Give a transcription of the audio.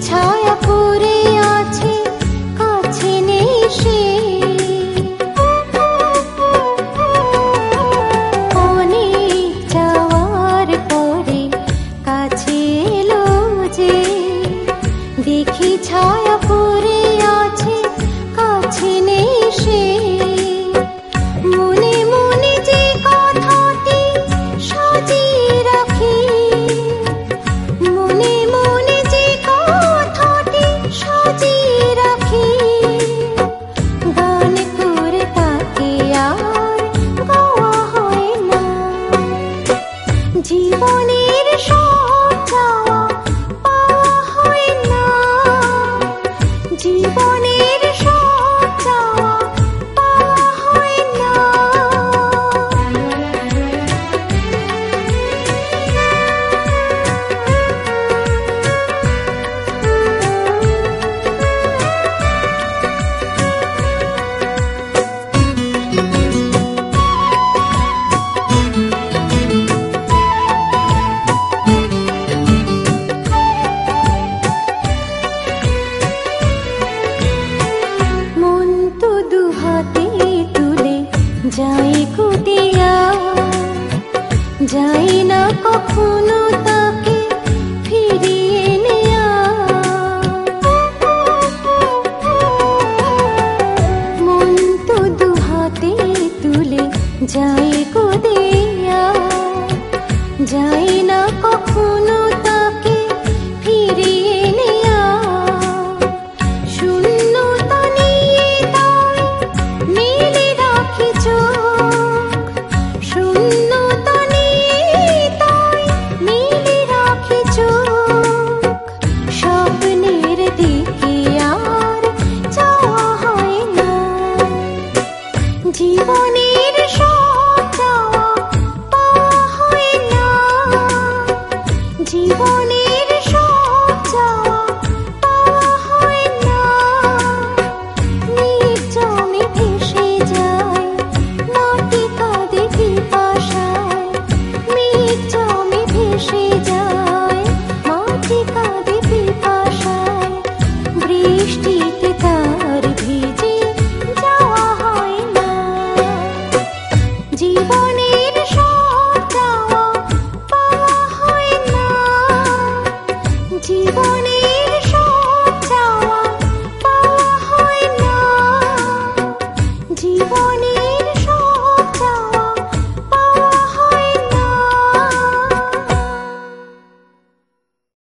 ছায়া পড়ে আছে, কাছে নেই সে। অনেক যাওয়ার পরে কাছে এলো যে, দেখি ছায়া পড়ে আছে, কাছে নেই সে। মনে মনে যে কথাটি সাজিয়ে রাখি, মনে মনে যে কথাটি সাজিয়ে রাখি, গান করে তাকে আর গাওয়া হয় না। জীবনের সব চাওয়া পাওয়া হয় না, জীবনের সব চাওয়া পাওয়া হয় না। মন তো দুহাতে তুলে যাই কুটিয়া, যাই না কখনো তাকে ফিরিয়ে নেয়া। মন তো দুহাতে তুলে যাই কুটিয়া, যাই না কখনো তাকে ফিরিয়ে নেয়া। শূন্যতা নিয়ে তাই মেলে রাখি চোখ, শূন্যতা নিয়ে তাই মেলে রাখি চোখ। স্বপ্নের দিকে আর যাওয়া হয় না, জীবনের সব চাওয়া পাওয়া হয় না, জীবনের সব চাওয়া পাওয়া হয় না। নির্জনে ভেসে যায় মাটি কাঁদে পিপাসায়, নির্জনে ভেসে যায় মাটি কাঁদে পিপাসায়। বৃষ্টিতে তার ভিজে যাওয়া হয় না, জীবনের সব চাওয়া পাওয়া হয় না, জীবনের সব চাওয়া পাওয়া হয় না। জীবনে